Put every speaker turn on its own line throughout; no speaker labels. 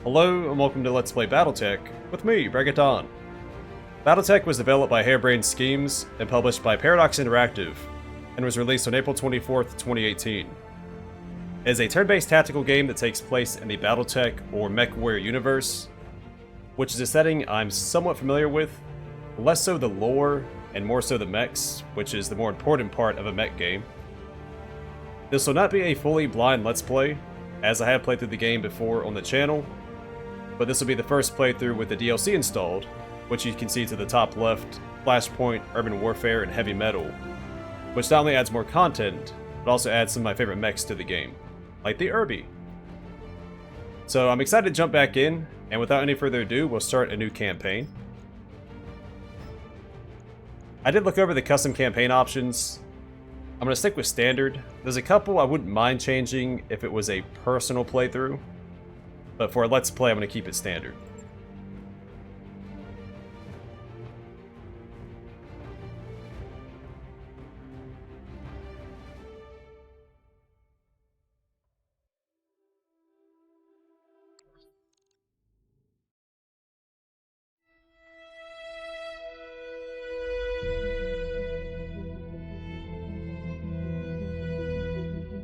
Hello and welcome to Let's Play Battletech with me, Bregaton. Battletech was developed by Harebrained Schemes and published by Paradox Interactive, and was released on April 24th, 2018. It is a turn-based tactical game that takes place in the Battletech or MechWarrior universe, which is a setting I'm somewhat familiar with, less so the lore and more so the mechs, which is the more important part of a mech game. This will not be a fully blind Let's Play, as I have played through the game before on the channel, but this will be the first playthrough with the DLC installed, which you can see to the top left, Flashpoint, Urban Warfare, and Heavy Metal, which not only adds more content, but also adds some of my favorite mechs to the game, like the Irby. So I'm excited to jump back in, and without any further ado, we'll start a new campaign. I did look over the custom campaign options. I'm going to stick with standard. There's a couple I wouldn't mind changing if it was a personal playthrough, but for a Let's Play I'm going to keep it standard.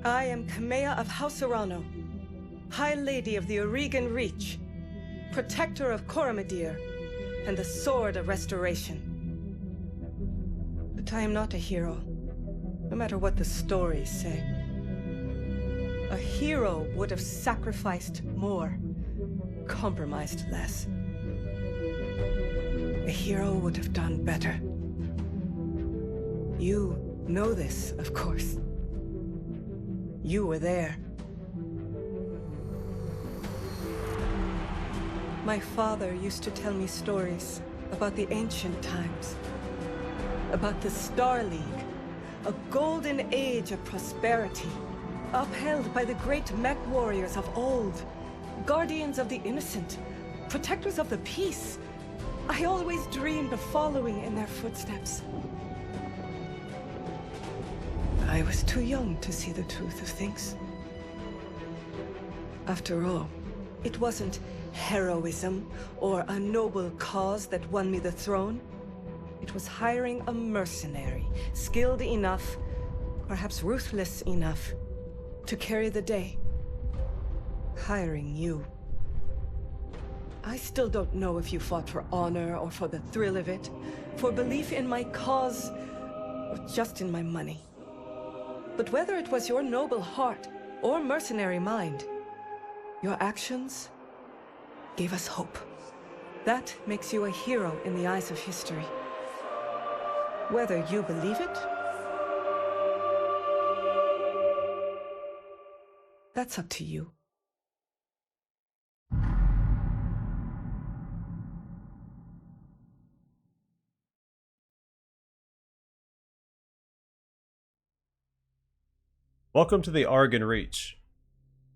I am Kamea of House Arano, High Lady of the Oregon Reach, Protector of Coronadir, and the Sword of Restoration. But I am not a hero, no matter what the stories say. A hero would have sacrificed more, compromised less. A hero would have done better. You know this, of course. You were there. My father used to tell me stories about the ancient times, about the Star League, a golden age of prosperity, upheld by the great MechWarriors of old, guardians of the innocent, protectors of the peace. I always dreamed of following in their footsteps. I was too young to see the truth of things. After all, it wasn't heroism or a noble cause that won me the throne. It was hiring a mercenary, skilled enough, perhaps ruthless enough, to carry the day. Hiring you. I still don't know if you fought for honor or for the thrill of it, for belief in my cause, or just in my money. But whether it was your noble heart or mercenary mind, your actions gave us hope. That makes you a hero in the eyes of history. Whether you believe it, that's up to you.
Welcome to the Oregon Reach.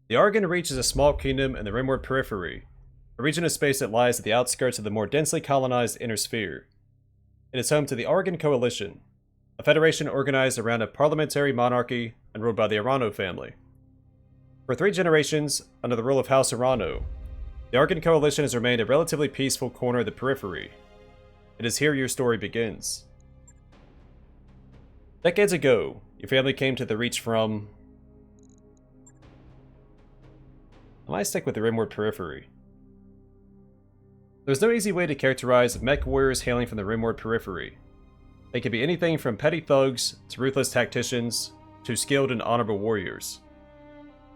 The Oregon Reach is a small kingdom in the Rimward Periphery, a region of space that lies at the outskirts of the more densely colonized Inner Sphere. It is home to the Oregon Coalition, a federation organized around a parliamentary monarchy and ruled by the Arano family. For 3 generations, under the rule of House Arano, the Oregon Coalition has remained a relatively peaceful corner of the periphery. It is here your story begins. Decades ago, your family came to the Reach from... I might stick with the Rimward Periphery. There's no easy way to characterize MechWarriors hailing from the Rimward Periphery. They can be anything from petty thugs, to ruthless tacticians, to skilled and honorable warriors.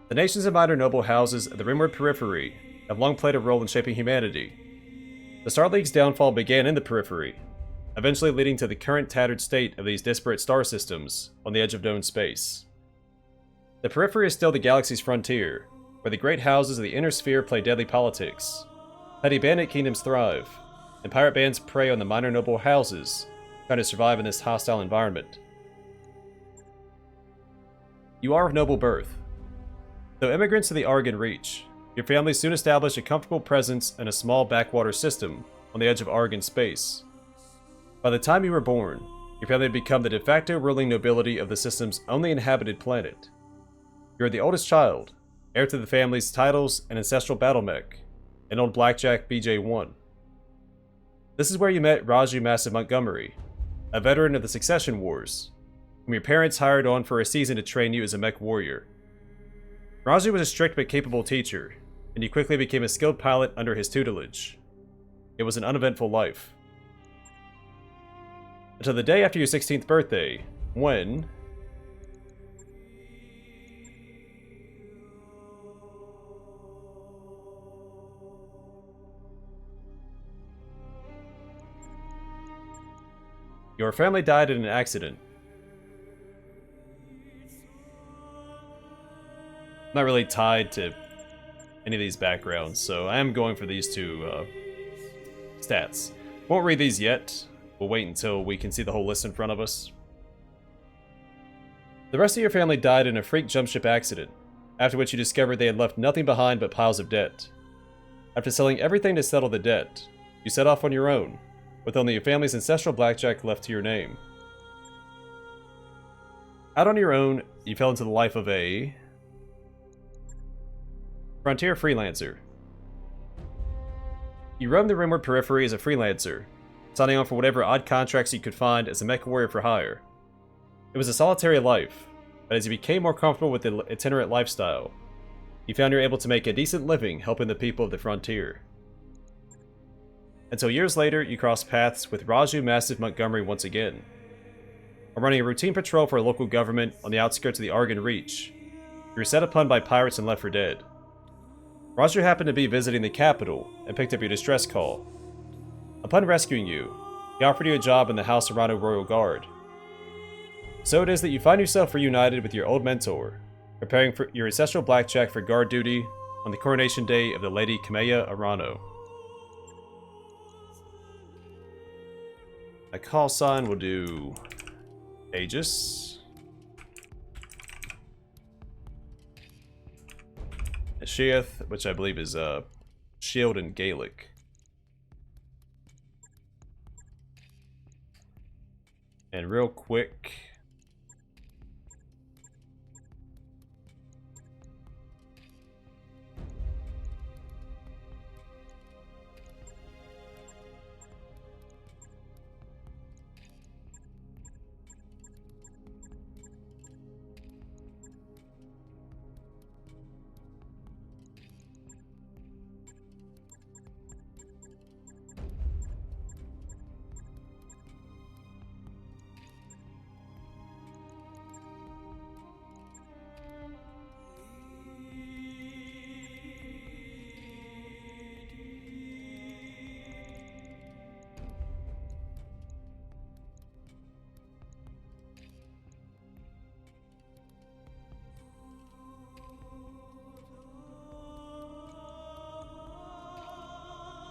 The nations and minor noble houses of the Rimward Periphery have long played a role in shaping humanity. The Star League's downfall began in the Periphery, eventually leading to the current tattered state of these disparate star systems on the edge of known space. The Periphery is still the galaxy's frontier, where the great houses of the Inner Sphere play deadly politics. Petty bandit kingdoms thrive, and pirate bands prey on the minor noble houses, trying to survive in this hostile environment. You are of noble birth. Though immigrants to the Oregon Reach, your family soon established a comfortable presence in a small backwater system on the edge of Oregon space. By the time you were born, your family had become the de facto ruling nobility of the system's only inhabited planet. You are the oldest child, heir to the family's titles and ancestral battle mech, and old blackjack BJ1. This is where you met Raju Massive Montgomery, a veteran of the Succession Wars, whom your parents hired on for a season to train you as a mech warrior. Raju was a strict but capable teacher, and you quickly became a skilled pilot under his tutelage. It was an uneventful life. Until the day after your 16th birthday, when... your family died in an accident. Not really tied to any of these backgrounds, so I am going for these two stats. Won't read these yet. We'll wait until we can see the whole list in front of us. The rest of your family died in a freak jump ship accident, after which you discovered they had left nothing behind but piles of debt. After selling everything to settle the debt, you set off on your own, with only your family's ancestral blackjack left to your name. Out on your own, you fell into the life of a frontier freelancer. You roamed the rimward periphery as a freelancer, signing on for whatever odd contracts you could find as a mech warrior for hire. It was a solitary life, but as you became more comfortable with the itinerant lifestyle, you found you were able to make a decent living helping the people of the frontier. Until years later, you crossed paths with Raju Massive Montgomery once again. While running a routine patrol for a local government on the outskirts of the Argon Reach, you were set upon by pirates and left for dead. Raju happened to be visiting the capital and picked up your distress call. Upon rescuing you, he offered you a job in the House Arano Royal Guard. So it is that you find yourself reunited with your old mentor, preparing for your ancestral blackjack for guard duty on the coronation day of the Lady Kamea Arano. My call sign will do Aegis. Sheath, which I believe is shield in Gaelic. And real quick,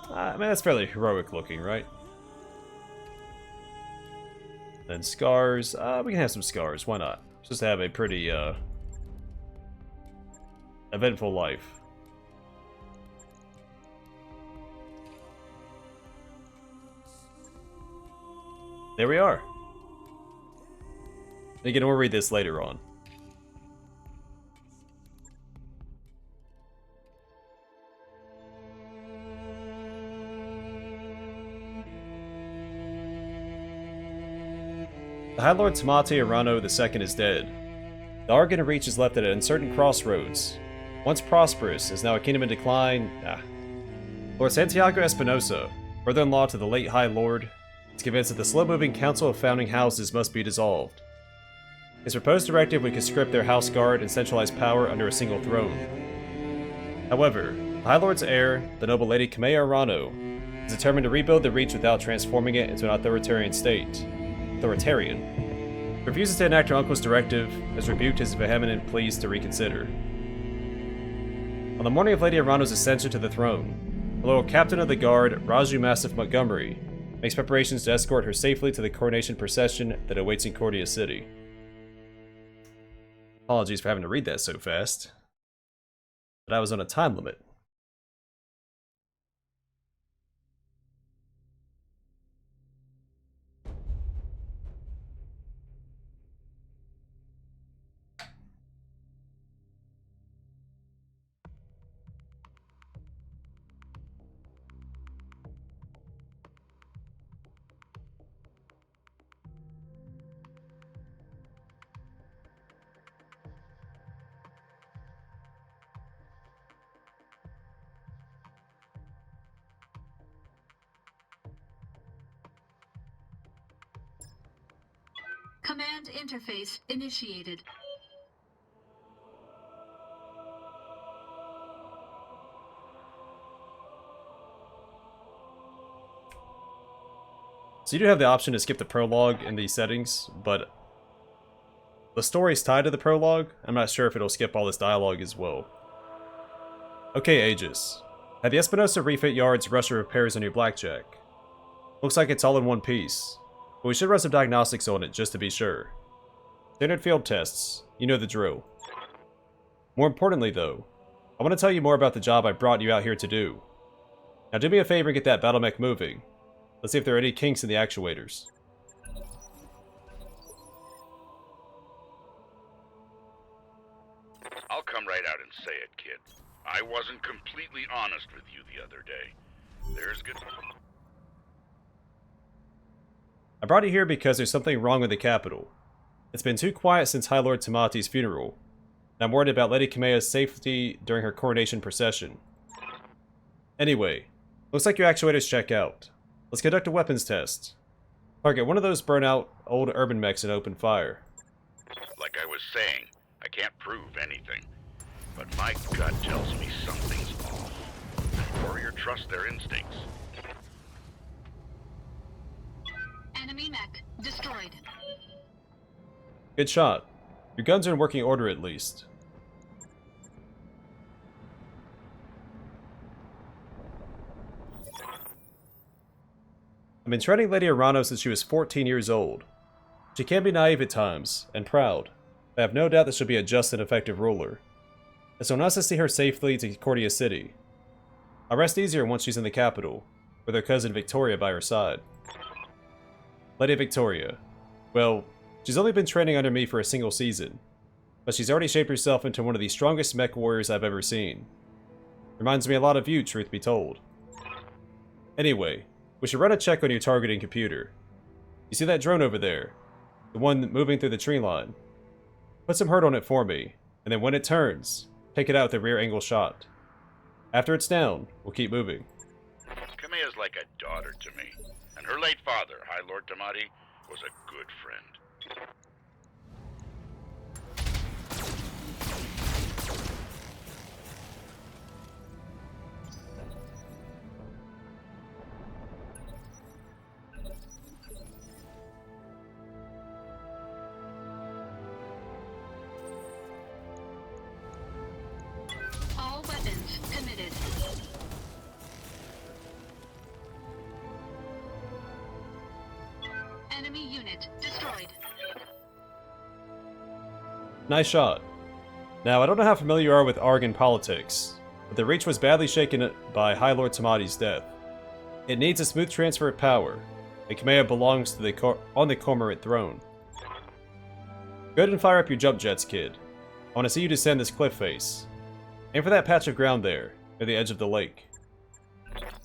I mean, that's fairly heroic looking, right? Then scars. We can have some scars. Why not? Just to have a pretty eventful life. There we are. Again, we'll read this later on. The High Lord Tamate Arano II is dead. The Argon Reach is left at an uncertain crossroads. Once prosperous, is now a kingdom in decline. Lord Santiago Espinosa, brother-in-law to the late High Lord, is convinced that the slow-moving Council of Founding Houses must be dissolved. His proposed directive would conscript their house guard and centralize power under a single throne. However, the High Lord's heir, the noble Lady Kamea Arano, is determined to rebuild the Reach without transforming it into an authoritarian state. He refuses to enact her uncle's directive, has rebuked his vehement pleas to reconsider. On the morning of Lady Arano's ascension to the throne, the loyal captain of the guard, Raju Massive Montgomery, makes preparations to escort her safely to the coronation procession that awaits in Cordia City. Apologies for having to read that so fast, but I was on a time limit.
Command interface initiated.
So you do have the option to skip the prologue in these settings, but the story's tied to the prologue. I'm not sure if it'll skip all this dialogue as well. Okay, Aegis. At the Espinosa refit yards, rush repairs on your blackjack. Looks like it's all in one piece, but we should run some diagnostics on it just to be sure. Standard field tests, you know the drill. More importantly though, I want to tell you more about the job I brought you out here to do. Now do me a favor and get that battle mech moving. Let's see if there are any kinks in the actuators.
I'll come right out and say it, kid. I wasn't completely honest with you the other day. There's good...
I brought you here because there's something wrong with the capital. It's been too quiet since High Lord Tamati's funeral, and I'm worried about Lady Kamea's safety during her coronation procession. Anyway, looks like your actuators check out. Let's conduct a weapons test. Target one of those burnout old urban mechs and open fire.
Like I was saying, I can't prove anything. But my gut tells me something's off. Warrior trusts their instincts.
Enemy mech destroyed.
Good shot. Your guns are in working order at least. I've been training Lady Arano since she was 14 years old. She can be naive at times, and proud. I have no doubt that she'll be a just and effective ruler. It's so nice to see her safely to Cordia City. I'll rest easier once she's in the capital, with her cousin Victoria by her side. Lady Victoria. Well, she's only been training under me for a single season, but she's already shaped herself into one of the strongest mech warriors I've ever seen. Reminds me a lot of you, truth be told. Anyway, we should run a check on your targeting computer. You see that drone over there? The one moving through the tree line? Put some hurt on it for me, and then when it turns, take it out with a rear angle shot. After it's down, we'll keep moving.
Kamea's like a daughter to me, and her late father, High Lord Tamati, was a good friend.
All weapons committed. Enemy unit destroyed.
Nice shot. Now, I don't know how familiar you are with Argon politics, but the Reach was badly shaken by High Lord Tamati's death. It needs a smooth transfer of power, and Kamea belongs to on the Cormorant throne. Go ahead and fire up your jump jets, kid. I want to see you descend this cliff face. Aim for that patch of ground there, near the edge of the lake.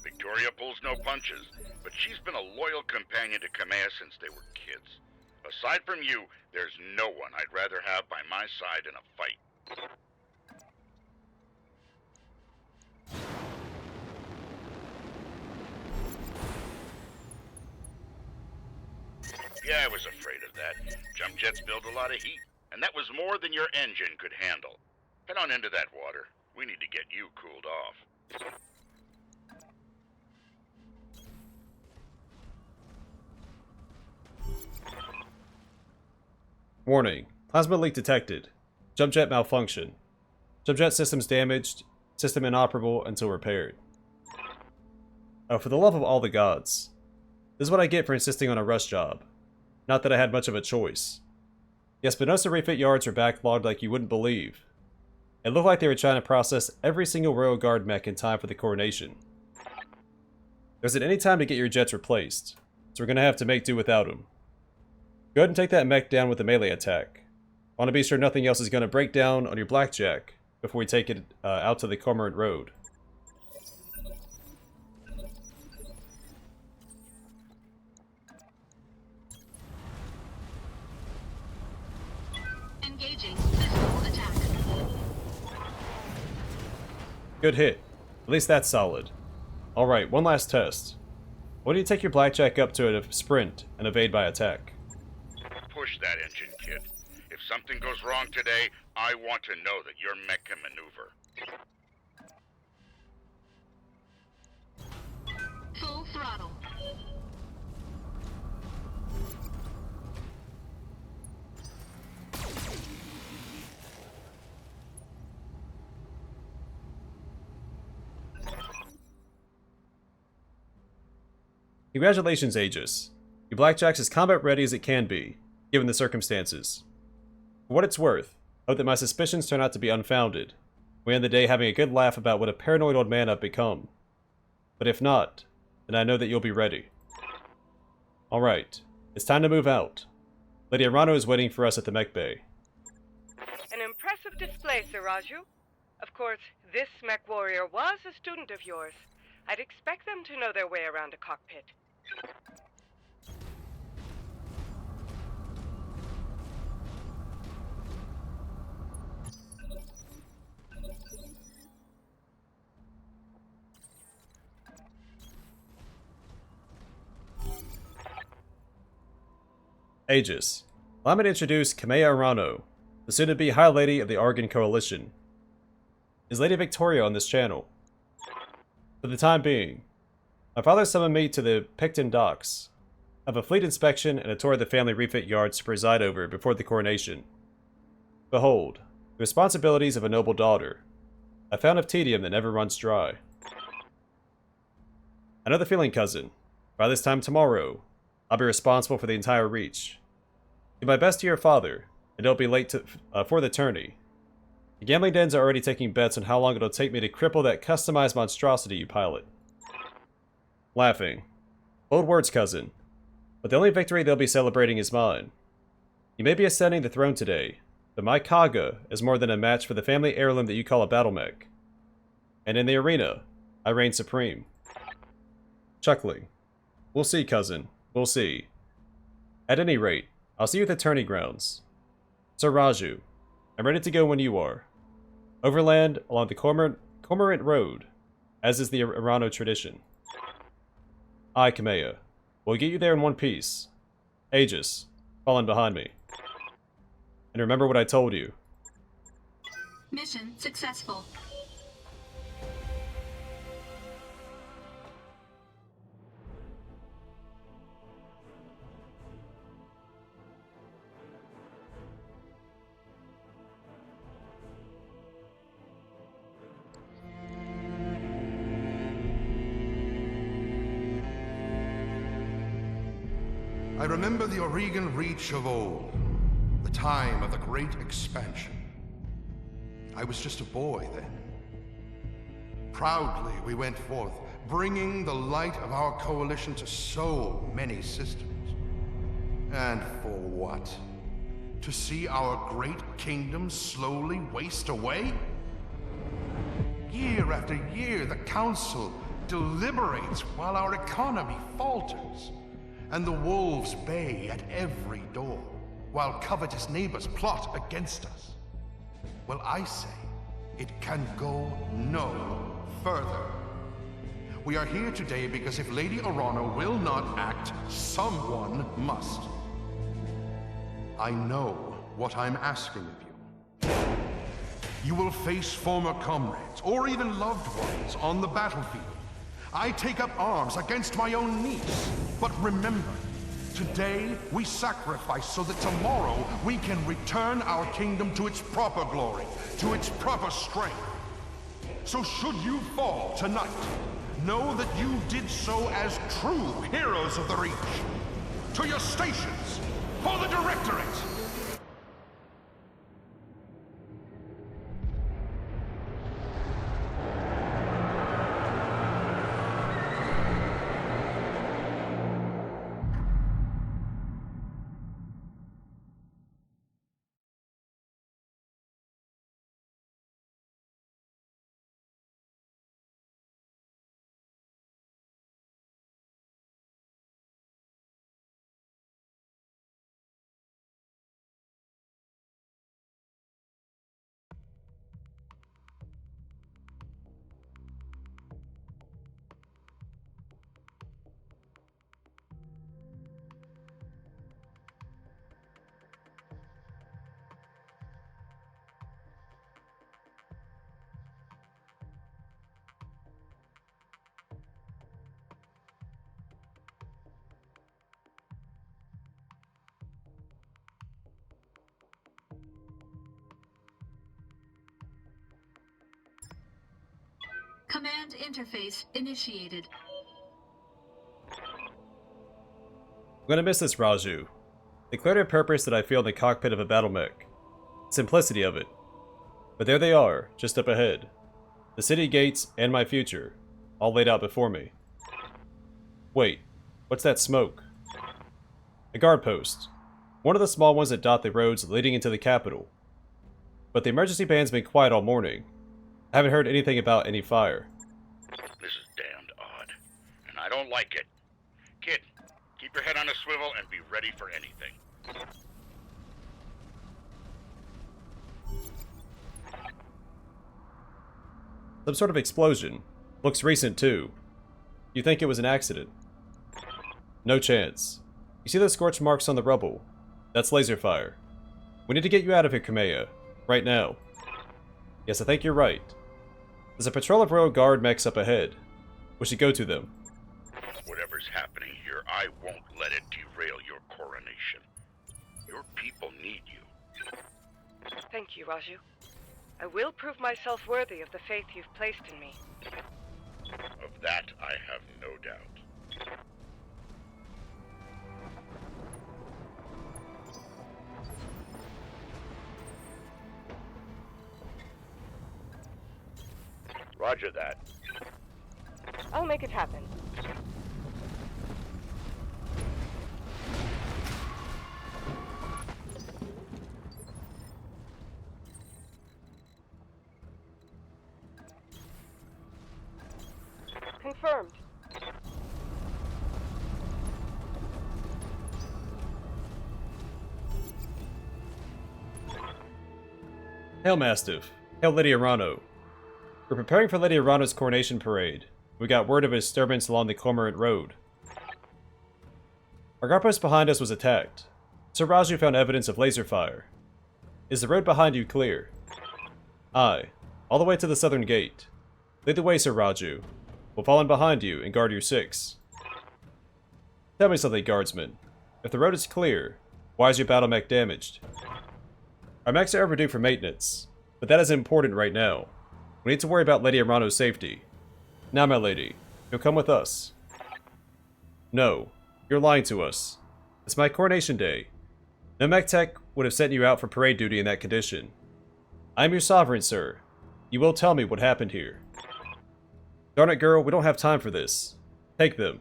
Victoria pulls no punches, but she's been a loyal companion to Kamea since they were kids. Aside from you, there's no one I'd rather have by my side in a fight. Yeah, I was afraid of that. Jump jets build a lot of heat, and that was more than your engine could handle. Head on into that water. We need to get you cooled off.
Warning. Plasma leak detected. Jump jet malfunction. Jump jet systems damaged. System inoperable until repaired. Oh, for the love of all the gods. This is what I get for insisting on a rush job. Not that I had much of a choice. The Espinosa refit yards were backlogged like you wouldn't believe. It looked like they were trying to process every single Royal Guard mech in time for the coronation. There isn't any time to get your jets replaced, so we're going to have to make do without them. Go ahead and take that mech down with a melee attack. I want to be sure nothing else is going to break down on your blackjack before we take it out to the Cormorant Road.
Engaging physical attack.
Good hit. At least that's solid. Alright, one last test. Why do you take your blackjack up to a sprint and evade by attack?
push that engine, kid. If something goes wrong today, I want to know that your mech can maneuver.
Full throttle.
Congratulations, Aegis. Your Blackjack's as combat ready as it can be, given the circumstances. For what it's worth, I hope that my suspicions turn out to be unfounded. We end the day having a good laugh about what a paranoid old man I've become. But if not, then I know that you'll be ready. Alright, it's time to move out. Lady Arano is waiting for us at the mech bay.
An impressive display, Sir Raju. Of course, this mech warrior was a student of yours. I'd expect them to know their way around a cockpit.
Aegis. Allow me to introduce Kamea Arano, the soon-to-be High Lady of the Argon Coalition. Is Lady Victoria on this channel? For the time being, my father summoned me to the Picton docks. I have a fleet inspection and a tour of the family refit yards to preside over before the coronation. Behold, the responsibilities of a noble daughter, a fountain of tedium that never runs dry. I know the feeling, cousin. By this time tomorrow, I'll be responsible for the entire reach. Do my best to your father, and don't be late for the tourney. The gambling dens are already taking bets on how long it'll take me to cripple that customized monstrosity you pilot. Laughing. Bold words, cousin. But the only victory they'll be celebrating is mine. You may be ascending the throne today, but my Kaga is more than a match for the family heirloom that you call a battle mech. And in the arena, I reign supreme. Chuckling. We'll see, cousin. We'll see. At any rate, I'll see you at the tourney grounds. Sir Raju, I'm ready to go when you are. Overland along the Cormorant Road, as is the Arano tradition. Aye, Kamea. We'll get you there in one piece. Aegis, fall in behind me. And remember what I told you.
Mission successful.
I remember the Oregon Reach of old, the time of the Great Expansion. I was just a boy then. Proudly we went forth, bringing the light of our coalition to so many systems. And for what? To see our great kingdom slowly waste away? Year after year, the Council deliberates while our economy falters. And the wolves bay at every door, while covetous neighbors plot against us. Well, I say, it can go no further. We are here today because if Lady Arano will not act, someone must. I know what I'm asking of you. You will face former comrades, or even loved ones, on the battlefield. I take up arms against my own niece. But remember, today we sacrifice so that tomorrow we can return our kingdom to its proper glory, to its proper strength. So should you fall tonight, know that you did so as true heroes of the Reach. To your stations, for the Directorate!
Command interface initiated.
I'm gonna miss this Raju. The clarity of purpose that I feel in the cockpit of a battle mech. Simplicity of it. But there they are, just up ahead. The city gates and my future, all laid out before me. Wait, what's that smoke? A guard post. One of the small ones that dot the roads leading into the capital. But the emergency band's been quiet all morning. I haven't heard anything about any fire.
This is damned odd, and I don't like it. Kid, keep your head on a swivel and be ready for anything.
Some sort of explosion. Looks recent too. You think it was an accident? No chance. You see those scorch marks on the rubble? That's laser fire. We need to get you out of here, Kamea. Right now. Yes, I think you're right. There's a patrol of Royal Guard mechs up ahead. We should go to them.
Whatever's happening here, I won't let it derail your coronation. Your people need you.
Thank you, Raju. I will prove myself worthy of the faith you've placed in me.
Of that, I have no doubt. Roger that.
I'll make it happen. Confirmed.
Hail, Mastiff. Hail, Lady Arano. We're preparing for Lady Arano's coronation parade. We got word of a disturbance along the Cormorant Road. Our guard post behind us was attacked. Sir Raju found evidence of laser fire. Is the road behind you clear? Aye. All the way to the southern gate. Lead the way, Sir Raju. We'll fall in behind you and guard your 6. Tell me something, guardsman. If the road is clear, why is your battle mech damaged? Our mechs are overdue for maintenance, but that isn't important right now. We need to worry about Lady Arano's safety. Now, my lady, you'll come with us. No, you're lying to us. It's my coronation day. No mech tech would have sent you out for parade duty in that condition. I am your sovereign, sir. You will tell me what happened here. Darn it, girl, we don't have time for this. Take them.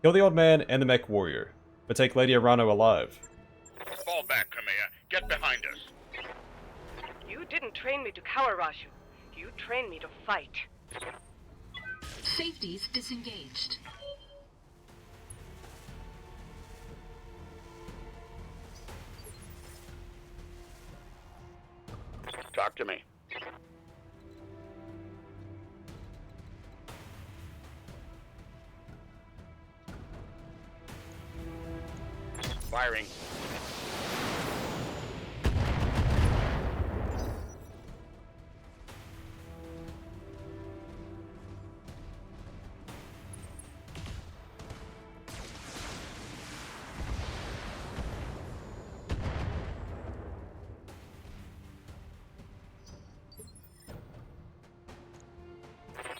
Kill the old man and the mech warrior, but take Lady Arano alive.
Fall back, Kamea. Get behind us.
You didn't train me to cower, Raju. You trained me to fight.
Safeties disengaged.
Talk to me. Firing.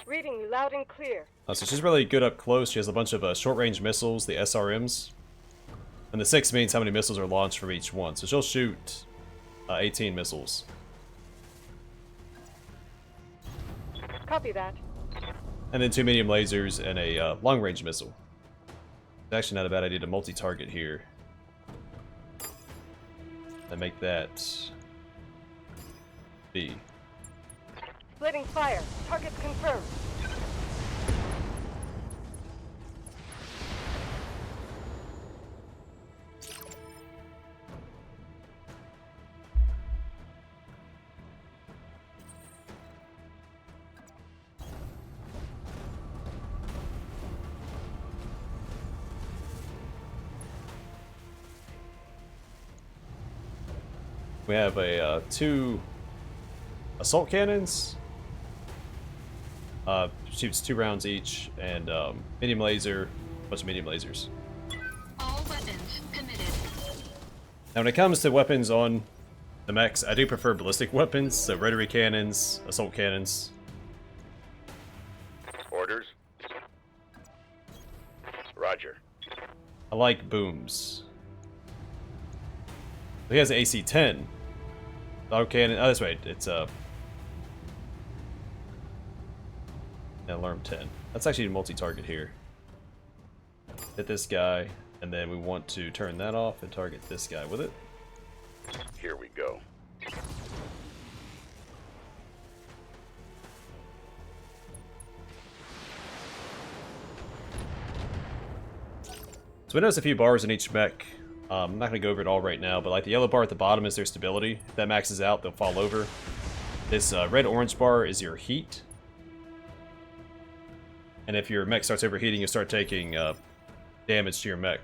Reading you loud and clear.
So she's really good up close. She has a bunch of short-range missiles, the SRMs. And the 6 means how many missiles are launched from each one. So she'll shoot 18 missiles.
Copy that.
And then 2 medium lasers and a long-range missile. It's actually not a bad idea to multi-target here. And make that B.
Splitting fire. Targets confirmed.
We have a 2 assault cannons. Shoots 2 rounds each, and medium laser, a bunch of medium lasers.
All weapons committed.
Now when it comes to weapons on the mechs, I do prefer ballistic weapons, so rotary cannons, assault cannons.
Roger.
I like booms. He has an AC-10. Okay, and that's right. It's an alarm 10. That's actually a multi-target here. Hit this guy, and then we want to turn that off and target this guy with it.
Here we go.
So we notice a few bars in each mech. I'm not going to go over it all right now, but like the yellow bar at the bottom is their stability. If that maxes out, they'll fall over. This red-orange bar is your heat. And if your mech starts overheating, you start taking damage to your mech.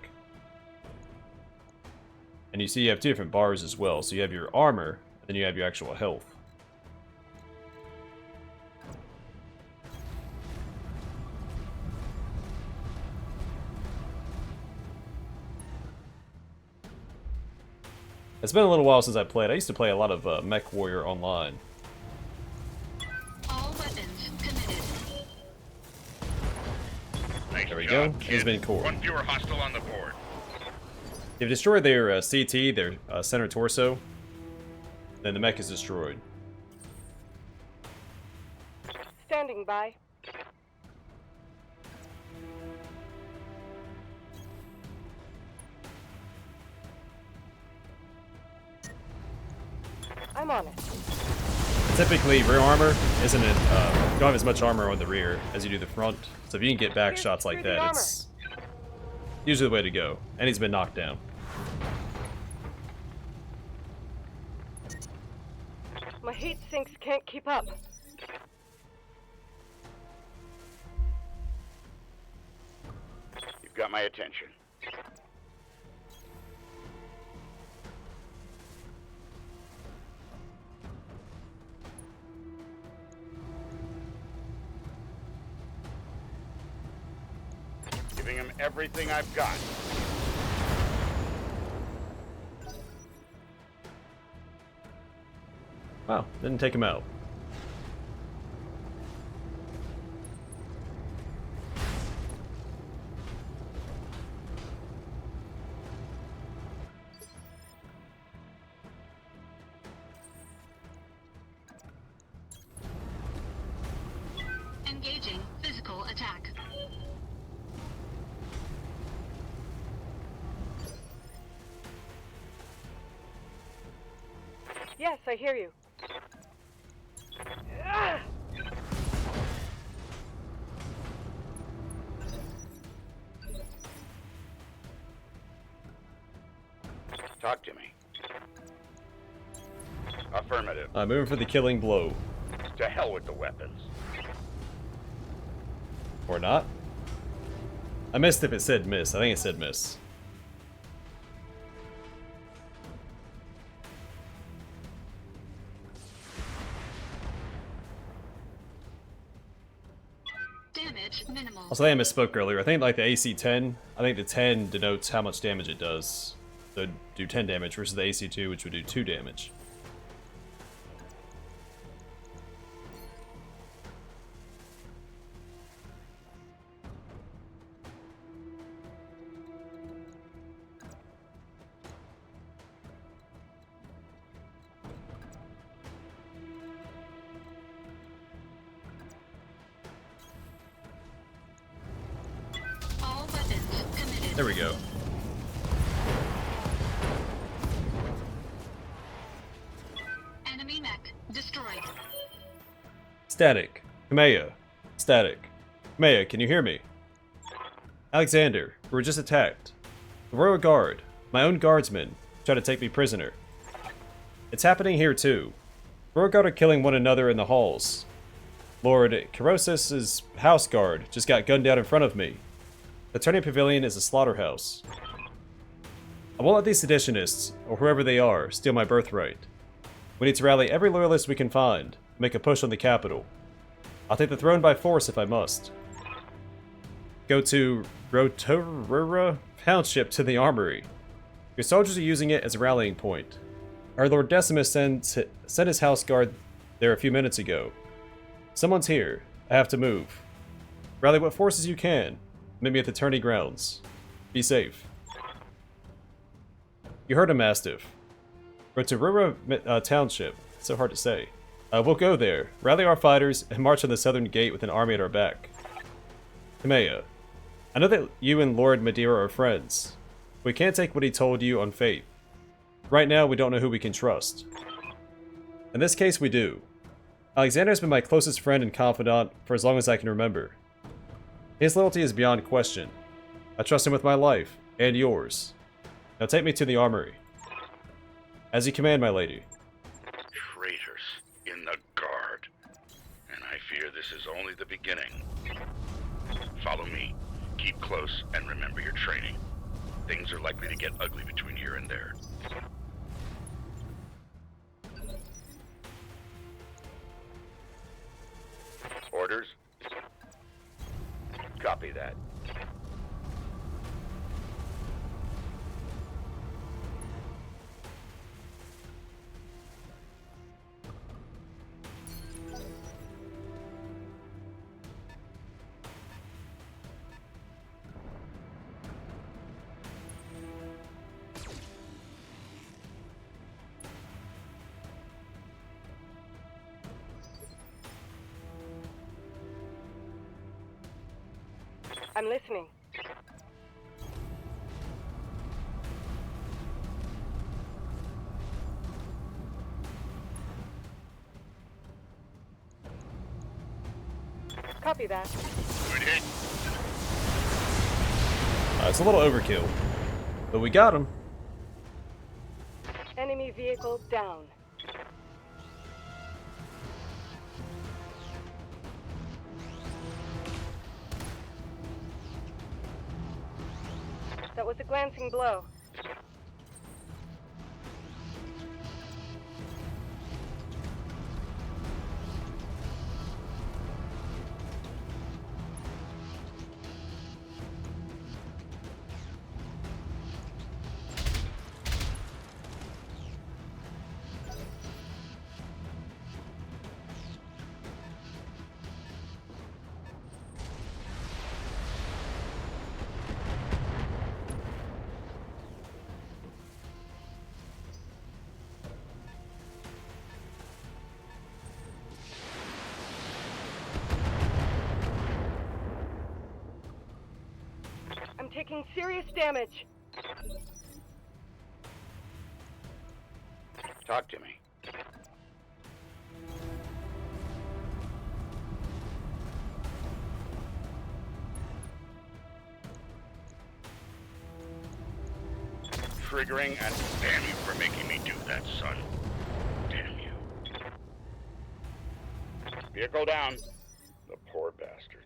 And you see you have two different bars as well. So you have your armor, and then you have your actual health. It's been a little while since I played. I used to play a lot of MechWarrior online.
All weapons committed.
Nice
There we
job,
go.
kid.
He's been core.
One fewer hostile on the board.
They've destroyed their CT, their center torso. Then the mech is destroyed.
Standing by. I'm on it.
Typically, rear armor isn't it? You don't have as much armor on the rear as you do the front. So if you can get back shots like that, it's usually the way to go. And he's been knocked down.
My heat sinks can't keep up.
You've got my attention. Giving him everything I've got.
Wow, didn't take him out.
Engaging physical attack.
Yes, I hear you.
Talk to me. Affirmative.
Moving for the killing blow.
To hell with the weapons.
Or not. I missed if it said miss. I think it said miss.
Damage minimal.
Also, I misspoke earlier. I think like the AC-10, I think the 10 denotes how much damage it does. So it'd do 10 damage versus the AC-2, which would do 2 damage.
All weapons committed.
There we go.
Enemy mech destroyed.
Static. Kamea. Static. Kamea, can you hear me? Alexander, we were just attacked. The Royal Guard, my own guardsmen, try to take me prisoner. It's happening here too. Royal Guard are killing one another in the halls. Lord Carosis' house guard just got gunned down in front of me. The Turning Pavilion is a slaughterhouse. I won't let these seditionists, or whoever they are, steal my birthright. We need to rally every loyalist we can find, make a push on the capital. I'll take the throne by force if I must. Go to Rotorua Township to the armory. Your soldiers are using it as a rallying point. Our Lord Decimus sent his house guard there a few minutes ago. Someone's here. I have to move. Rally what forces you can. Meet me at the tourney grounds. Be safe. You heard him, Mastiff. We're to Rura Township. It's so hard to say. We'll go there, rally our fighters, and march on the southern gate with an army at our back. Kamea, I know that you and Lord Madeira are friends. We can't take what he told you on faith. Right now, we don't know who we can trust. In this case, we do. Alexander has been my closest friend and confidant for as long as I can remember. His loyalty is beyond question. I trust him with my life, and yours. Now take me to the armory. As you command, my lady.
Traitors in the guard. And I fear this is only the beginning. Follow me. Keep close and remember your training. Things are likely to get ugly between here and there. Orders? Copy that.
I'm listening. Copy that.
Good hit.
It's a little overkill, but we got him.
Enemy vehicle down. That was a glancing blow. Taking serious damage.
Talk to me. Triggering, and damn you for making me do that, son. Damn you. Vehicle down. The poor bastards.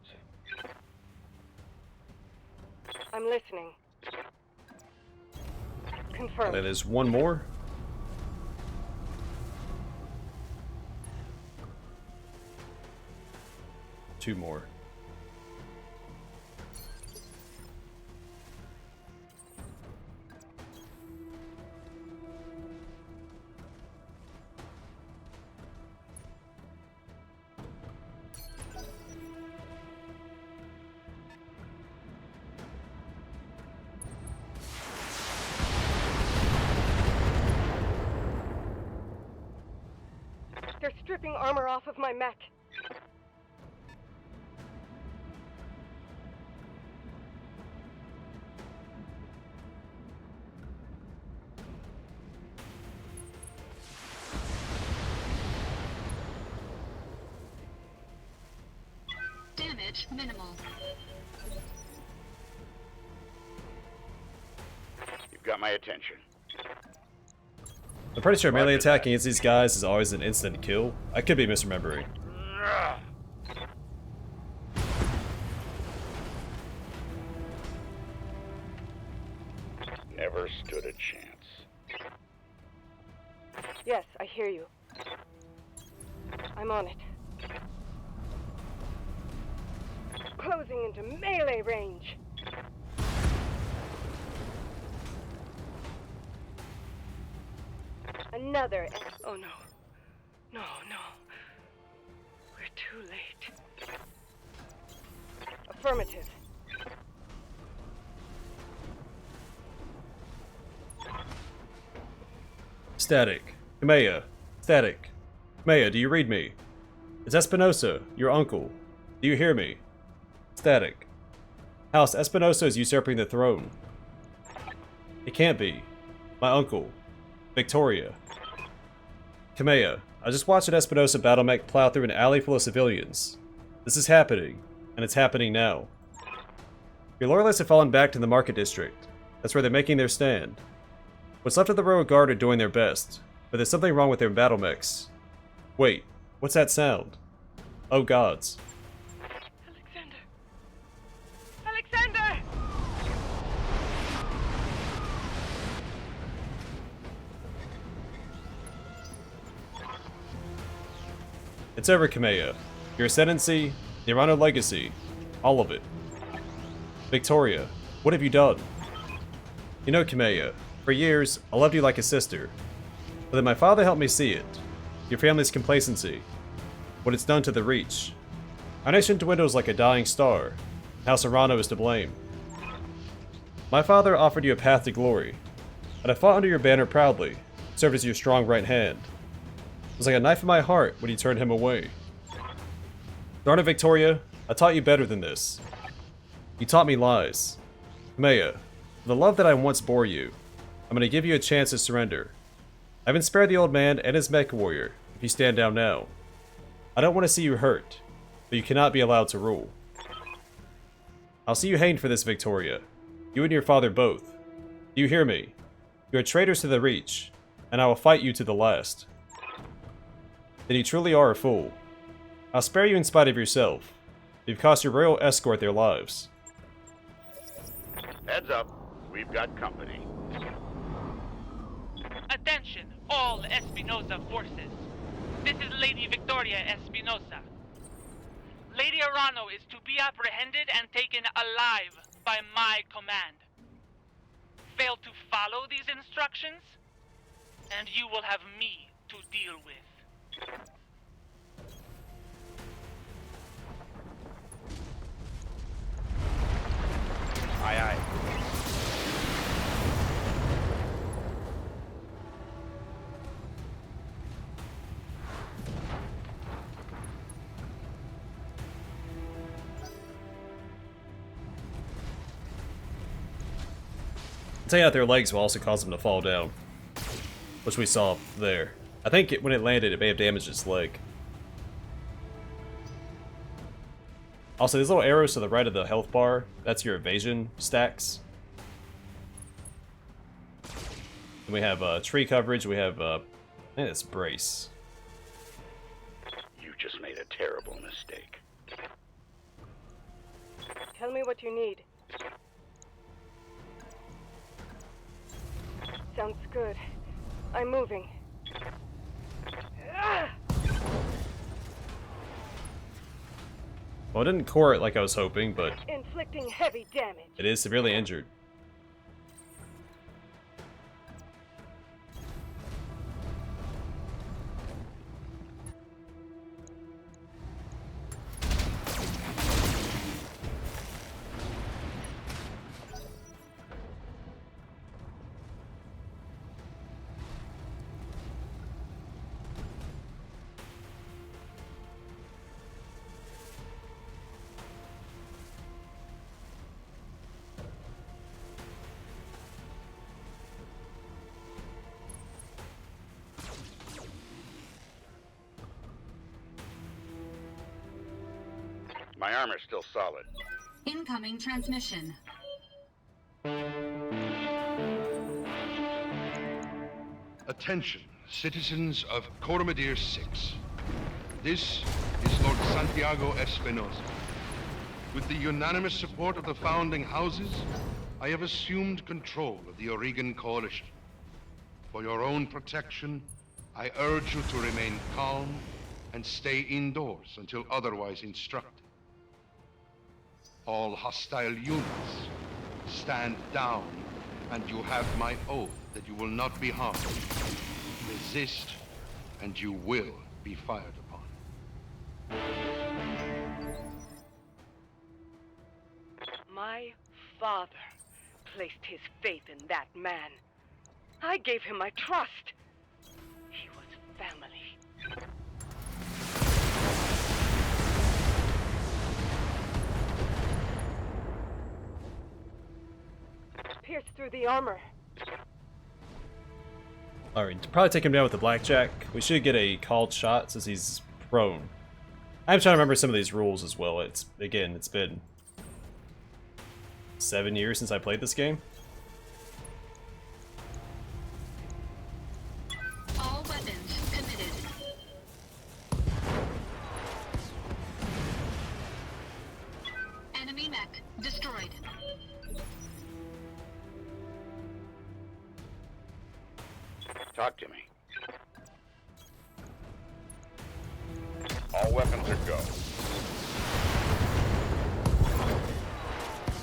I'm listening. Confirmed.
That is one more. Two more.
They're stripping armor off of my mech.
Damage minimal.
You've got my attention.
I'm pretty sure melee attacking against these guys is always an instant kill. I could be misremembering.
Never stood a chance.
Yes, I hear you. I'm on it. Closing into melee range. Another. Oh no. No, no. We're too late. Affirmative.
Static. Kamea. Static. Kamea, do you read me? It's Espinosa, your uncle. Do you hear me? Static. House Espinosa is usurping the throne. It can't be. My uncle. Victoria. Kamea, I just watched an Espinosa battle mech plow through an alley full of civilians. This is happening, and it's happening now. Your loyalists have fallen back to the market district. That's where they're making their stand. What's left of the royal guard are doing their best, but there's something wrong with their battle mechs. Wait, what's that sound? Oh gods.
Alexander! Alexander!
It's over, Kamea. Your ascendancy, the Arano legacy, all of it. Victoria, what have you done? You know, Kamea, for years, I loved you like a sister. But then my father helped me see it. Your family's complacency. What it's done to the Reach. Our nation dwindles like a dying star. House Arano is to blame. My father offered you a path to glory, and I fought under your banner proudly, served as your strong right hand. It was like a knife in my heart when you turned him away. Darn it, Victoria, I taught you better than this. You taught me lies. Kamea, for the love that I once bore you, I'm gonna give you a chance to surrender. I haven't spared the old man and his mech warrior if you stand down now. I don't want to see you hurt, but you cannot be allowed to rule. I'll see you hanged for this, Victoria. You and your father both. Do you hear me? You are traitors to the Reach, and I will fight you to the last. Then you truly are a fool. I'll spare you in spite of yourself. You've cost your royal escort their lives.
Heads up, we've got company.
Attention, all Espinosa forces. This is Lady Victoria Espinosa. Lady Arano is to be apprehended and taken alive by my command. Fail to follow these instructions, and you will have me to deal with.
Aye, aye.
Taking out their legs will also cause them to fall down, which we saw there. I think when it landed, it may have damaged its leg. Also, these little arrows to the right of the health bar, that's your evasion stacks. And we have tree coverage, we have, I think that's brace.
You just made a terrible mistake.
Tell me what you need. Sounds good. I'm moving.
Well, it didn't core it like I was hoping, but
Inflicting heavy damage.
it is severely injured.
My armor's still solid.
Incoming transmission.
Attention, citizens of Coronation 6. This is Lord Santiago Espinosa. With the unanimous support of the founding houses, I have assumed control of the Oregon Coalition. For your own protection, I urge you to remain calm and stay indoors until otherwise instructed. All hostile units, stand down, and you have my oath that you will not be harmed. Resist, and you will be fired upon.
My father placed his faith in that man. I gave him my trust.
through the armor.
Alright, to probably take him down with the blackjack. We should get a called shot since he's prone. I'm trying to remember some of these rules as well. It's been 7 years since I played this game.
All weapons committed. Enemy mech destroyed.
Talk to me. All weapons are go.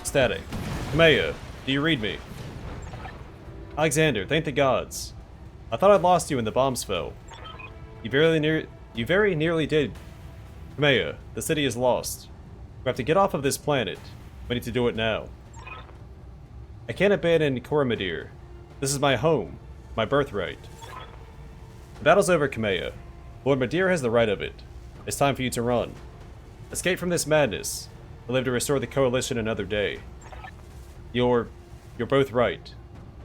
Static. Kamea, do you read me? Alexander, thank the gods. I thought I'd lost you when the bombs fell. You very nearly did. Kamea, the city is lost. We have to get off of this planet. We need to do it now. I can't abandon Coronation. This is my home, my birthright. The battle's over, Kamea. Lord Madeir has the right of it. It's time for you to run. Escape from this madness. And live to restore the Coalition another day. You're both right.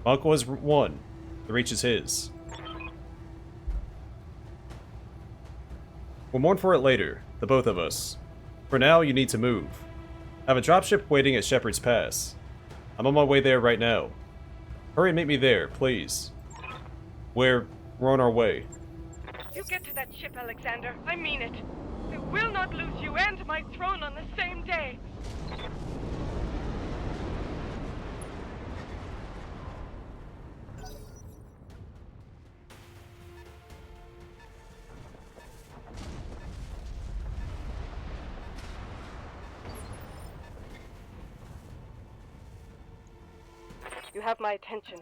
My uncle has won. The reach is his. We'll mourn for it later, the both of us. For now, you need to move. I have a dropship waiting at Shepherd's Pass. I'm on my way there right now. Hurry and meet me there, please. We're on our way.
You get to that ship, Alexander. I mean it. I will not lose you and my throne on the same day. You have my attention.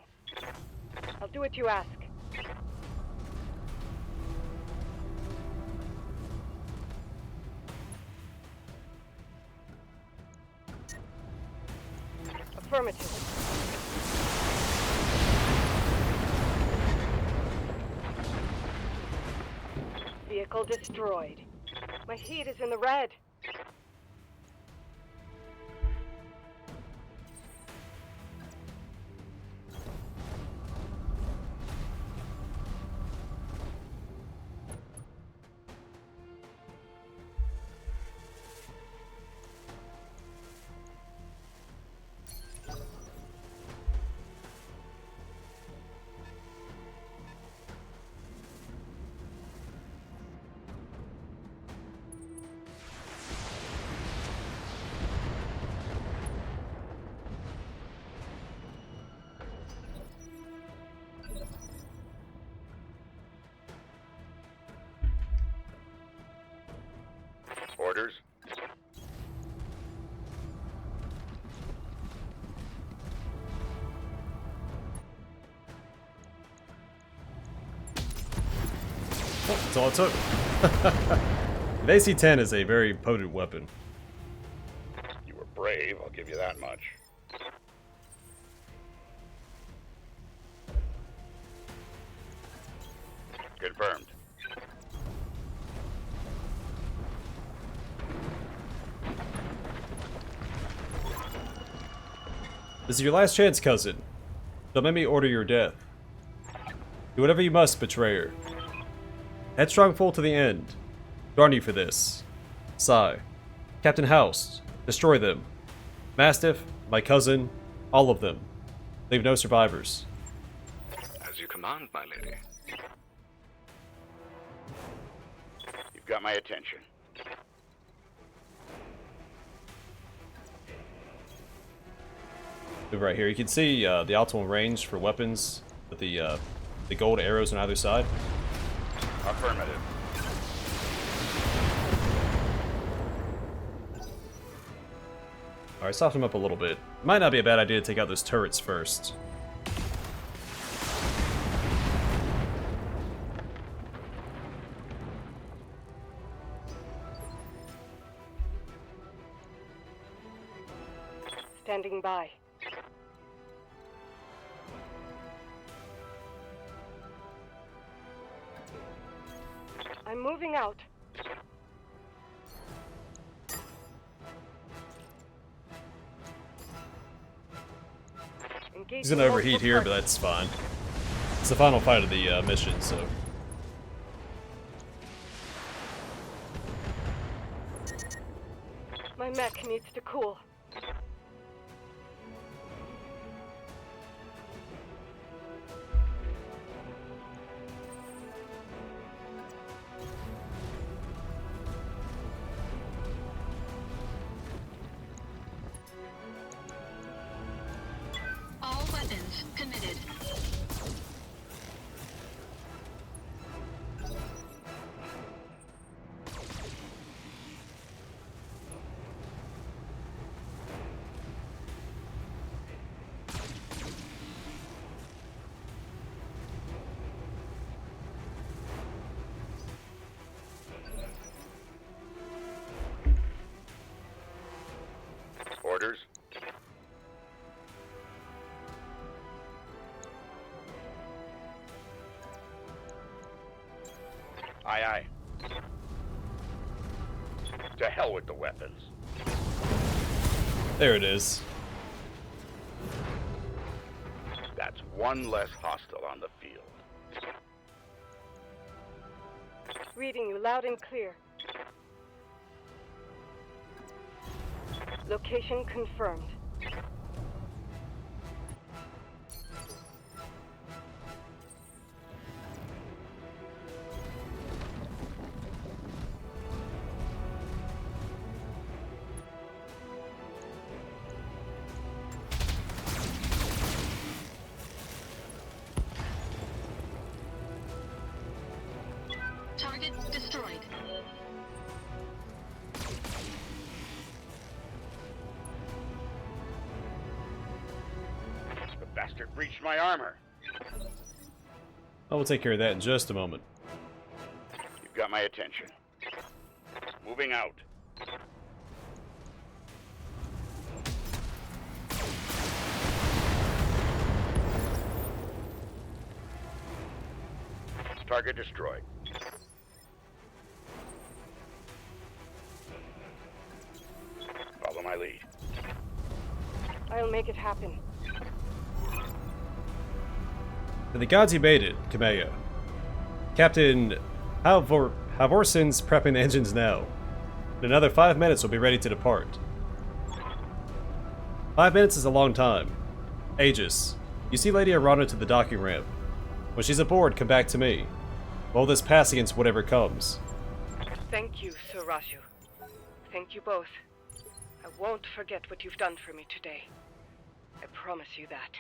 I'll do what you ask. Affirmative. Vehicle destroyed. My heat is in the red.
Orders?
Oh, that's all it took. The AC-10 is a very potent weapon.
You were brave, I'll give you that much. Confirmed.
This is your last chance, cousin. Don't make me order your death. Do whatever you must, betrayer. Headstrong fool to the end. Darn you for this. Sigh. Captain House, destroy them. Mastiff, my cousin, all of them. Leave no survivors.
As you command, my lady.
You've got my attention.
Move right here. You can see the optimal range for weapons with the gold arrows on either side.
Affirmative.
Alright, soften them up a little bit. Might not be a bad idea to take out those turrets first.
Standing by. I'm moving out. engaging
He's gonna overheat
multiple
here, but
targets.
that's fine. It's the final fight of the mission, so.
My mech needs to cool.
All weapons committed.
Orders? Aye, aye. To hell with the weapons.
There it is.
That's one less hostile on the field.
Reading you loud and clear. Location confirmed.
Target destroyed.
The bastard breached my armor.
I will take care of that in just a moment.
You've got my attention. Moving out. Target destroyed. Follow my lead.
I'll make it happen.
To the gods you made it, Kamea. Captain Halvorsen's prepping the engines now. In another 5 minutes we'll be ready to depart. 5 minutes is a long time. Aegis, you see Lady Arana to the docking ramp. When she's aboard, come back to me. Hold this pass against whatever comes.
Thank you, Sir Rashu. Thank you both. I won't forget what you've done for me today. I promise you that.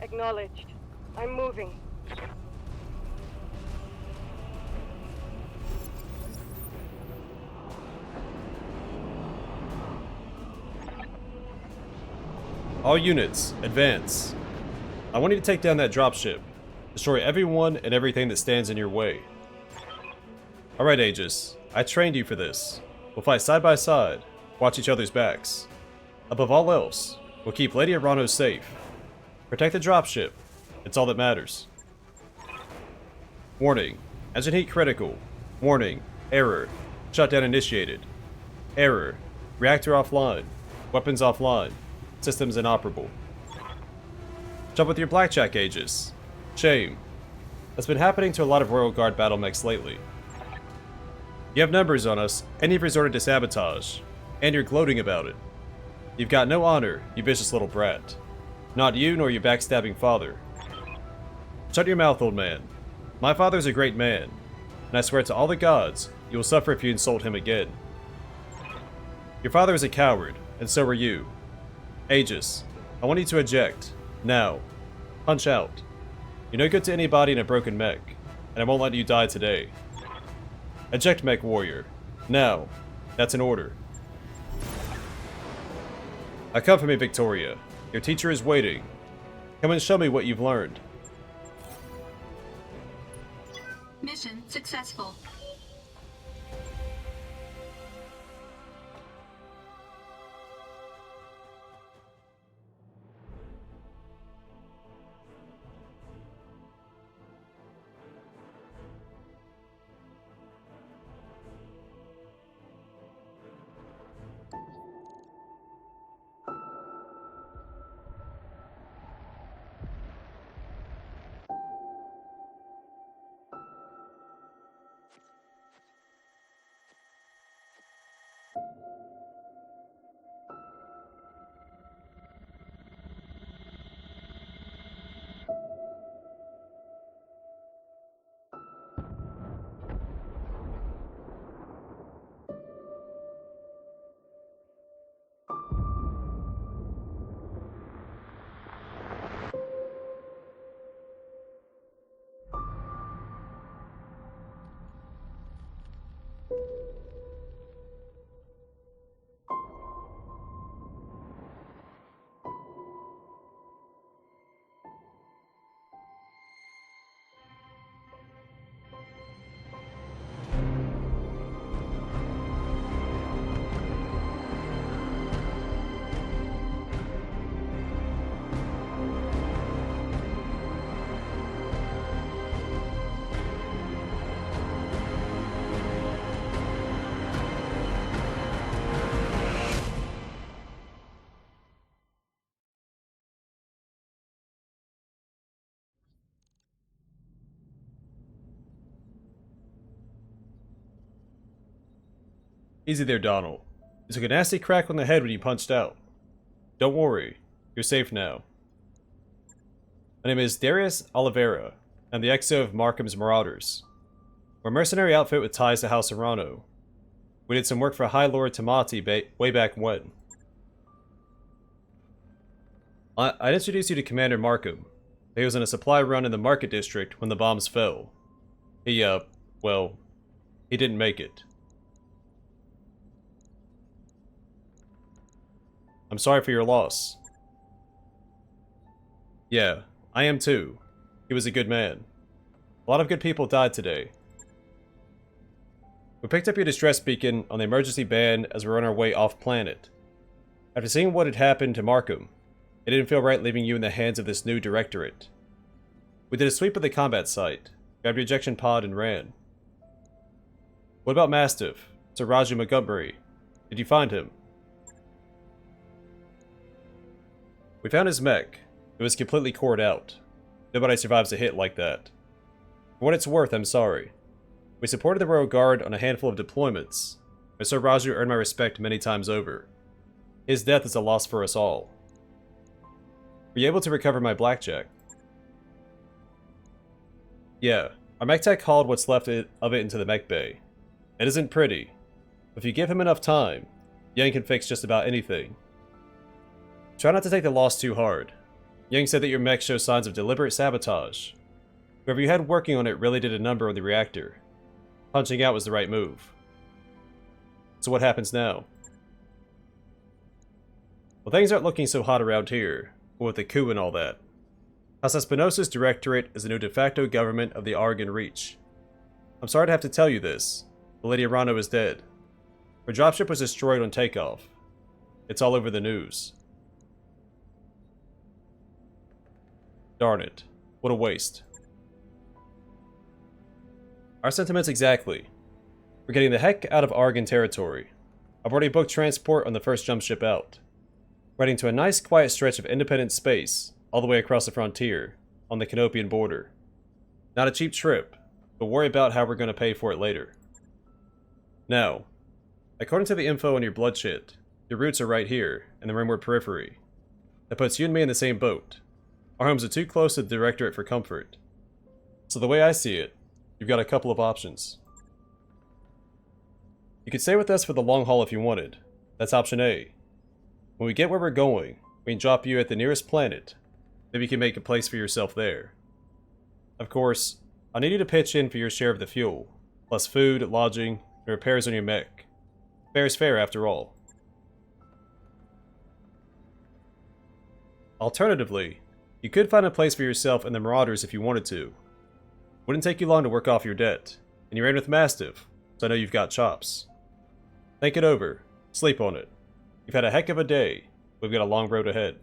Acknowledged. I'm moving.
All units, advance. I want you to take down that dropship. Destroy everyone and everything that stands in your way. Alright, Aegis. I trained you for this. We'll fight side by side, watch each other's backs. Above all else, we'll keep Lady Arano safe. Protect the dropship. It's all that matters. Warning. Engine heat critical. Warning. Error. Shutdown initiated. Error. Reactor offline. Weapons offline. Systems inoperable. Jump with your blackjack, Aegis. Shame. That's been happening to a lot of Royal Guard battle mechs lately. You have numbers on us, and you've resorted to sabotage. And you're gloating about it. You've got no honor, you vicious little brat. Not you nor your backstabbing father. Shut your mouth, old man. My father's a great man, and I swear to all the gods, you will suffer if you insult him again. Your father is a coward, and so are you. Aegis, I want you to eject. Now. Punch out. You're no good to anybody in a broken mech, and I won't let you die today. Eject, MechWarrior. Now. That's an order. I come from me, Victoria. Your teacher is waiting. Come and show me what you've learned.
Mission successful.
Easy there, Donald. You took a nasty crack on the head when you punched out. Don't worry, you're safe now. My name is Darius Oliveira. I'm the XO of Markham's Marauders. We're a mercenary outfit with ties to House Arano. We did some work for High Lord Tamati way back when. I'd introduce you to Commander Markham. He was in a supply run in the Market District when the bombs fell. Well, he didn't make it. I'm sorry for your loss. Yeah, I am too. He was a good man. A lot of good people died today. We picked up your distress beacon on the emergency band as we were on our way off-planet. After seeing what had happened to Markham, it didn't feel right leaving you in the hands of this new directorate. We did a sweep of the combat site, grabbed your ejection pod, and ran. What about Mastiff, Sir Raju Montgomery? Did you find him? We found his mech. It was completely cored out. Nobody survives a hit like that. For what it's worth, I'm sorry. We supported the Royal Guard on a handful of deployments, and Sir Raju earned my respect many times over. His death is a loss for us all. Were you able to recover my blackjack? Yeah, our mech tech hauled what's left of it into the mech bay. It isn't pretty, but if you give him enough time, Yang can fix just about anything. Try not to take the loss too hard. Yang said that your mech shows signs of deliberate sabotage. Whoever you had working on it really did a number on the reactor. Punching out was the right move. So what happens now? Well, things aren't looking so hot around here, with the coup and all that. House Espinosa's directorate is the new de facto government of the Oregon Reach. I'm sorry to have to tell you this, but Lady Arano is dead. Her dropship was destroyed on takeoff. It's all over the news. Darn it. What a waste. Our sentiments exactly. We're getting the heck out of Oregon territory. I've already booked transport on the first jump ship out. We're heading to a nice quiet stretch of independent space, all the way across the frontier, on the Canopian border. Not a cheap trip, but worry about how we're going to pay for it later. Now, according to the info on your blood shit, your roots are right here, in the Rimward periphery. That puts you and me in the same boat. Our homes are too close to the Directorate for comfort. So the way I see it, you've got a couple of options. You could stay with us for the long haul if you wanted. That's option A. When we get where we're going, we can drop you at the nearest planet. Maybe you can make a place for yourself there. Of course, I need you to pitch in for your share of the fuel, plus food, lodging, and repairs on your mech. Fair is fair after all. Alternatively, you could find a place for yourself in the Marauders if you wanted to. Wouldn't take you long to work off your debt, and you're in with Mastiff, so I know you've got chops. Think it over. Sleep on it. You've had a heck of a day. We've got a long road ahead.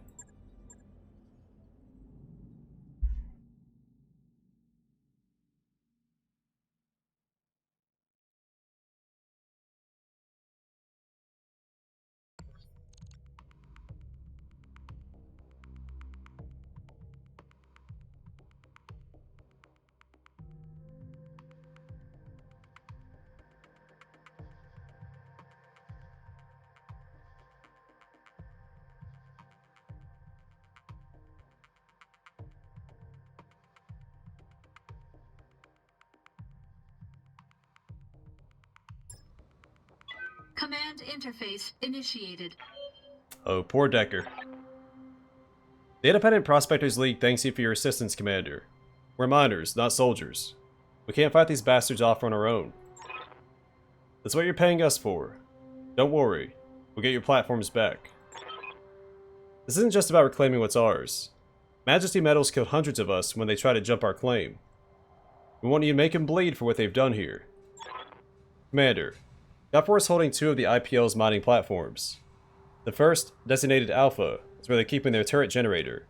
Command interface initiated.
Oh, poor Decker. The Independent Prospectors League thanks you for your assistance, Commander. We're miners, not soldiers. We can't fight these bastards off on our own. That's what you're paying us for. Don't worry, we'll get your platforms back. This isn't just about reclaiming what's ours. Majesty medals killed hundreds of us when they try to jump our claim. We want you to make them bleed for what they've done here. Commander, Gulf is holding two of the IPL's mining platforms. The first, designated Alpha, is where they're keeping their turret generator.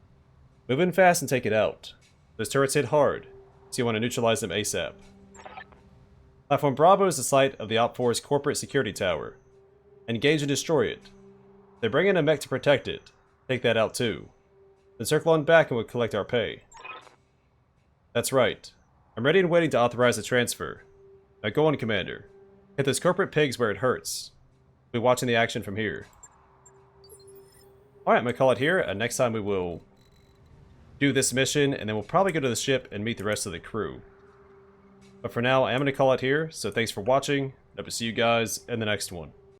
Move in fast and take it out. Those turrets hit hard, so you want to neutralize them ASAP. Platform Bravo is the site of the OPFOR's corporate security tower. Engage and destroy it. They bring in a mech to protect it. Take that out too. Then circle on back and we'll collect our pay. That's right. I'm ready and waiting to authorize the transfer. Now go on, Commander. Hit those corporate pigs where it hurts. be watching the action from here. Alright, I'm going to call it here, and next time we will do this mission, and then we'll probably go to the ship and meet the rest of the crew. But for now, I am going to call it here, so thanks for watching, and I hope to see you guys in the next one.